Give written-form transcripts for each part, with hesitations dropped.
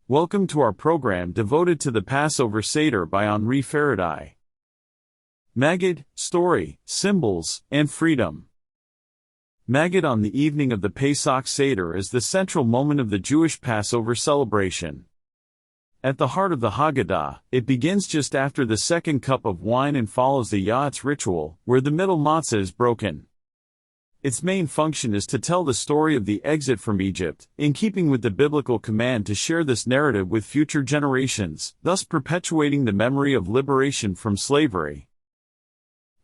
Welcome to our program devoted to the Passover Seder by Henri Faradi. Magid, Story, Symbols, and Freedom. Magid on the evening of the Pesach Seder is the central moment of the Jewish Passover celebration. At the heart of the Haggadah, it begins just after the second cup of wine and follows the Yachatz ritual, where the middle matzah is broken. Its main function is to tell the story of the exit from Egypt, in keeping with the biblical command to share this narrative with future generations, thus perpetuating the memory of liberation from slavery.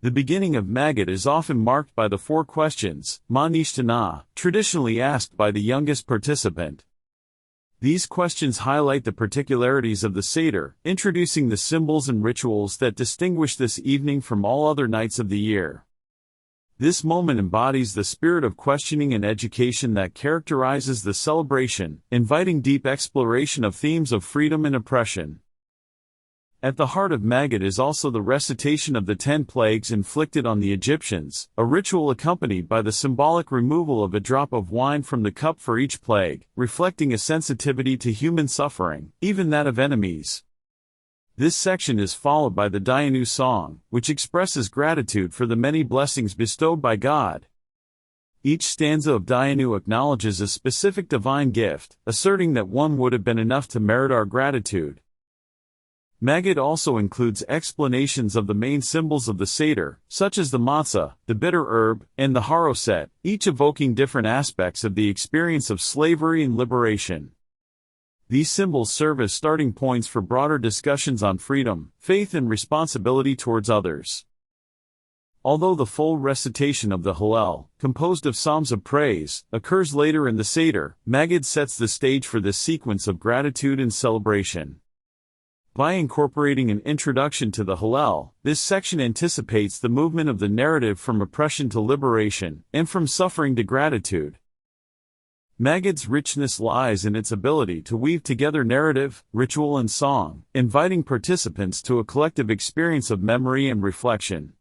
The beginning of Magid is often marked by the four questions, Ma nishtana, traditionally asked by the youngest participant. These questions highlight the particularities of the Seder, introducing the symbols and rituals that distinguish this evening from all other nights of the year. This moment embodies the spirit of questioning and education that characterizes the celebration, inviting deep exploration of themes of freedom and oppression. At the heart of Magid is also the recitation of the 10 plagues inflicted on the Egyptians, a ritual accompanied by the symbolic removal of a drop of wine from the cup for each plague, reflecting a sensitivity to human suffering, even that of enemies. This section is followed by the Dayenu song, which expresses gratitude for the many blessings bestowed by God. Each stanza of Dayenu acknowledges a specific divine gift, asserting that one would have been enough to merit our gratitude. Magid also includes explanations of the main symbols of the Seder, such as the matzah, the bitter herb, and the charoset, each evoking different aspects of the experience of slavery and liberation. These symbols serve as starting points for broader discussions on freedom, faith and responsibility towards others. Although the full recitation of the Hallel, composed of psalms of praise, occurs later in the Seder, Magid sets the stage for this sequence of gratitude and celebration. By incorporating an introduction to the Hallel, this section anticipates the movement of the narrative from oppression to liberation, and from suffering to gratitude. Magid's richness lies in its ability to weave together narrative, ritual and song, inviting participants to a collective experience of memory and reflection.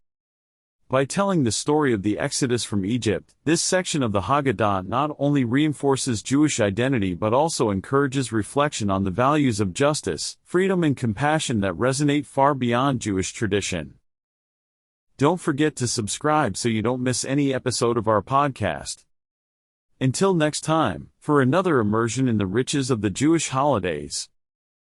By telling the story of the Exodus from Egypt, this section of the Haggadah not only reinforces Jewish identity but also encourages reflection on the values of justice, freedom and compassion that resonate far beyond Jewish tradition. Don't forget to subscribe so you don't miss any episode of our podcast. Until next time, for another immersion in the riches of the Jewish holidays.